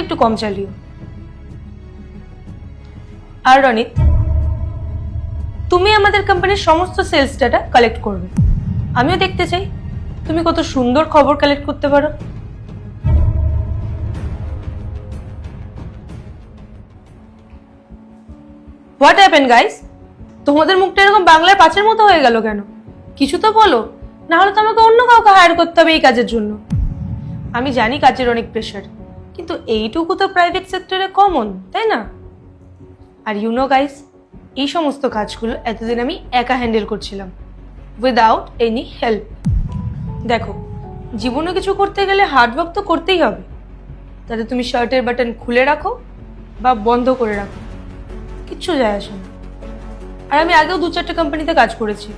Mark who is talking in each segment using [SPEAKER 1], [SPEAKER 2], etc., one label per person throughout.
[SPEAKER 1] একটু কম চালিও। আর রনিত, তুমি আমাদের কোম্পানির সমস্ত সেলস ডাটা কালেক্ট করবে। আমিও দেখতে চাই তুমি কত সুন্দর খবর কালেক্ট করতে পারো। What happen guys? তোমাদের মুখটা এরকম বাংলার পাঁচের মতো হয়ে গেল কেন? কিছু তো বলো, না হলে তো আমাকে অন্য কাউকে হায়ার করতে হবে এই কাজের জন্য। আমি জানি কাজের অনেক প্রেশার, কিন্তু এইটুকু তো প্রাইভেট সেক্টরে কমন, তাই না? আর ইউনো গাইস, এই সমস্ত কাজগুলো এতদিন আমি একা হ্যান্ডেল করছিলাম, উইদাউট এনি হেল্প। দেখো, জীবনে কিছু করতে গেলে হার্ডওয়ার্ক তো করতেই হবে। তাতে তুমি শার্টের বাটন খুলে রাখো বা বন্ধ করে রাখো, কিচ্ছু যায় আসে না। আর আমি আগেও 2-4টে কোম্পানিতে কাজ করেছি,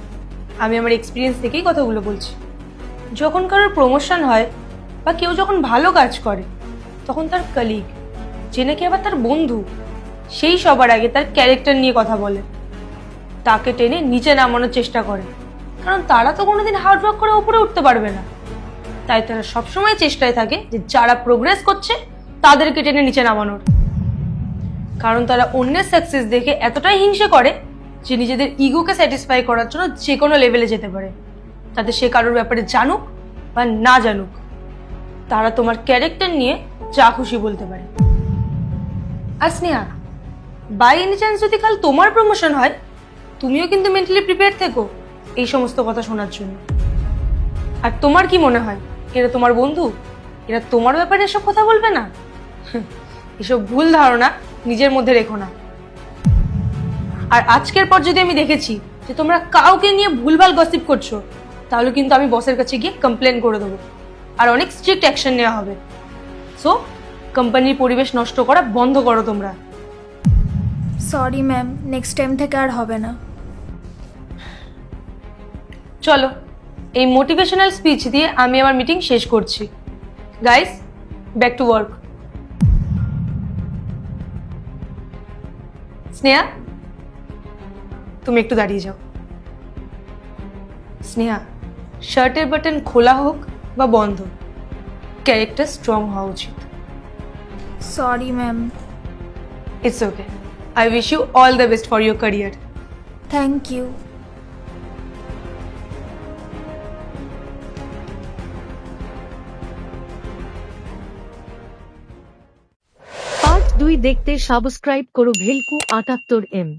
[SPEAKER 1] আমি আমার এক্সপিরিয়েন্স থেকেই কথাগুলো বলছি। যখন কারোর প্রমোশন হয় বা কেউ যখন ভালো কাজ করে, তখন তার কলিগ, যে নাকি আবার তার বন্ধু, সেই সবার আগে তার ক্যারেক্টার নিয়ে কথা বলে, তাকে টেনে নিচে নামানোর চেষ্টা করে। কারণ তারা তো কোনোদিন হার্ডওয়ার্ক করে উপরে উঠতে পারবে না, তাই তারা সবসময় চেষ্টায় থাকে যে যারা প্রোগ্রেস করছে তাদেরকে টেনে নিচে নামানোর। কারণ তারা অন্যের সাকসেস দেখে এতটাই হিংসে করে যে নিজেদের ইগোকে স্যাটিসফাই করার জন্য যে কোনো লেভেলে যেতে পারে, তাতে সে কারোর ব্যাপারে জানুক বা না জানুক। তারা তোমার ক্যারেক্টার নিয়ে যা খুশি বলতে পারে। আর স্নেহা, বাই এনি চান্স যদি কাল তোমার প্রমোশন হয়, তুমিও কিন্তু মেন্টালি প্রিপেয়ার থেকো এই সমস্ত কথা শোনার জন্য। আর তোমার কি মনে হয় এরা তোমার বন্ধু? এরা তোমার ব্যাপারে এসব কথা বলবে না? এসব ভুল ধারণা নিজের মধ্যে রেখো না। আর আজকের পর যদি আমি দেখেছি যে তোমরা কাউকে নিয়ে ভুলভাল গসিপ করছো, তাহলে কিন্তু আমি বসের কাছে গিয়ে কমপ্লেন করে দেবো, আর অনেক স্ট্রিক্ট অ্যাকশন নেওয়া হবে। সো কোম্পানির পরিবেশ নষ্ট করা বন্ধ করো তোমরা।
[SPEAKER 2] সরি ম্যাম, নেক্সট টাইম থেকে আর হবে না।
[SPEAKER 1] চলো, এই মোটিভেশনাল স্পিচ দিয়ে আমি আমার মিটিং শেষ করছি। Guys, back to work. Sneha, তুমি একটু দাঁড়িয়ে যাও। স্নেহা, শার্টের বাটন খোলা হোক বা বন্ধ, ক্যারেক্টার স্ট্রং হওয়া উচিত।
[SPEAKER 2] Sorry ma'am.
[SPEAKER 1] It's okay. I wish you all the best for your career.
[SPEAKER 2] Thank you.
[SPEAKER 3] Part 2 দেখতে সাবস্ক্রাইব করো ভেলকু 78M।